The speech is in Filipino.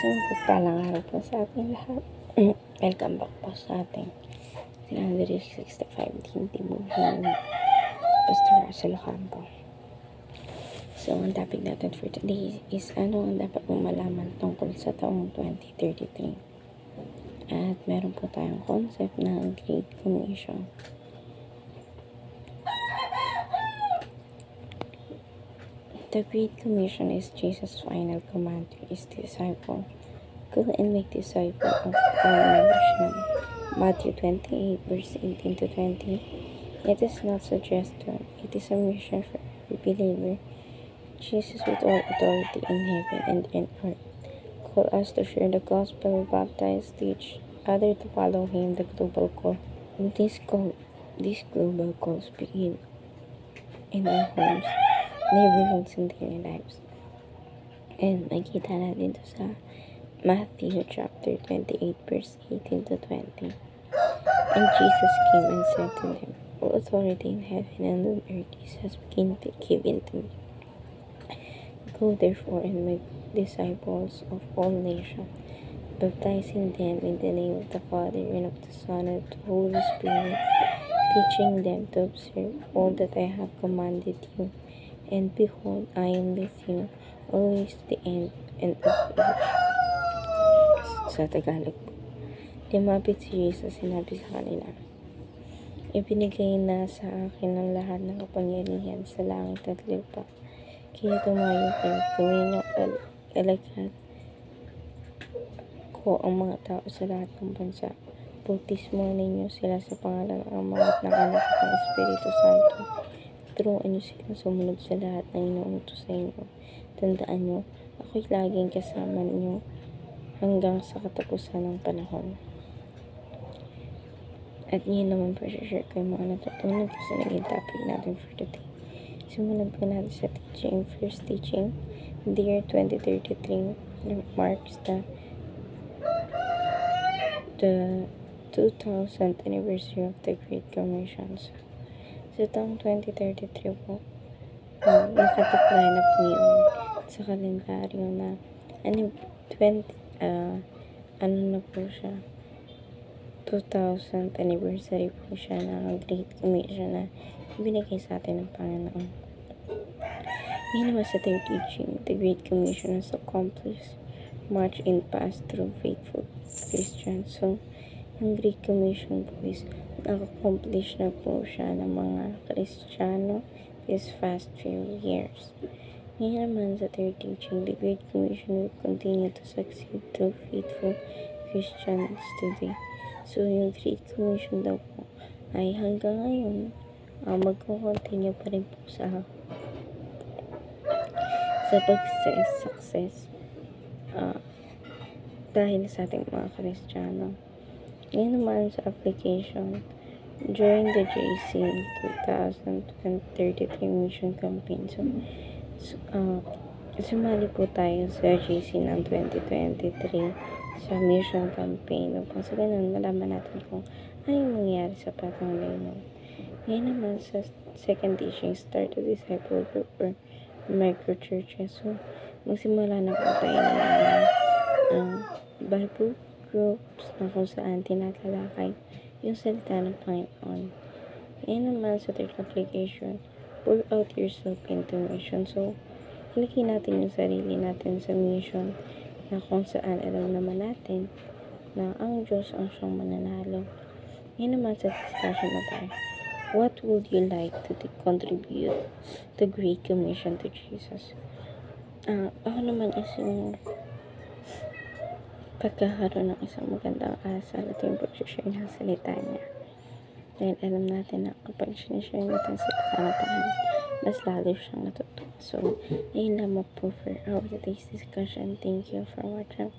Isang pagpalang araw po sa ating lahat. Welcome back po sa ating 365 devotion ng Pastor Russell Ocampo. So, ang topic natin for today is ano ang dapat mong malaman tungkol sa taong 2033. At meron po tayong concept ng Great Commission. The Great Commission is Jesus' final command to his disciple. Go and make disciples of all nations. Matthew 28, verse 18 to 20. It is not suggestion, it is a mission for every believer. Jesus, with all authority in heaven and in earth, call us to share the gospel, baptize, teach others to follow him, the global call. These global calls begin in our homes, neighborhoods, and daily lives. And makita natin ito sa Matthew chapter 28, verse 18 to 20. And Jesus came and said to them, all authority in heaven and on earth has been given to me. Go therefore and make disciples of all nations, baptizing them in the name of the Father and of the Son and of the Holy Spirit, teaching them to observe all that I have commanded you. And behold, I am with you always to the end of age. Sa Tagalog po. Lumapit si Jesus, sinabi sa kanila, ibinigay na sa akin ang lahat ng kapangyarihan sa langit at lupa. Kaya tumayo kayo, gawin niyo alagad ko ang mga tao sa lahat ng bansa. Bautismo ninyo sila sa pangalan ng Ama at ng Anak at ng Espiritu Santo. Turuan niyo sila sumunod sa lahat ng inuutos sa inyo. Tandaan niyo, ako'y laging kasama niyo hanggang sa katapusan ng panahon. At ngayon naman po share ko yung mga natutunan ko sa naging topic natin for today. Simulan po natin sa teaching. First teaching, the year 2033 marks the 2000th anniversary of the Great Commission. Sa taong 2033 po, nakatakla na po yung sa kalendaryo na na po siya, 2000th anniversary po siya ng Great Commission na binigay sa atin ng Panginoon. Ngayon naman sa third teaching, the Great Commission has accomplished much in past through faithful Christians. So, yung Great Commission po is nakakomplish na po siya ng mga Kristiyano this past few years. Ngayon naman sa third teaching, the Great Commission will continue to succeed through faithful Christians today. So, yung Great Commission daw po ay hanggang ngayon, magko-continue pa rin po sa success dahil sa ating mga Kristiyano. Ngayon naman sa application, during the JC 2033 mission campaign, sumali po tayo sa JC ng 2023 sa mission campaign upang sa ganun malaman natin kung ano yung mangyayari sa panahon na yun. Ngayon naman sa second teaching, start a disciple group or micro-churches. So, magsimula na po tayo ng mga Bible groups na kung saan tinatalakay yung salita ng Panginoon. Ngayon naman sa third application, pour out yourself into mission. So, halikin natin yung sarili natin sa mission na kung saan alam naman natin na ang Diyos ang siyang mananalo. Ngayon naman sa discussion na tayo. What would you like to contribute to Great Commission to Jesus? Ako naman is yung pagkakaroon ng isang magandang asal at yung pag-share ng salita niya. Dahil alam natin na kapag sinishare natin sa salita ng Panginoon, mas lalo siyang natutuwa. So, ayun lamang po for our today's discussion. Thank you for watching.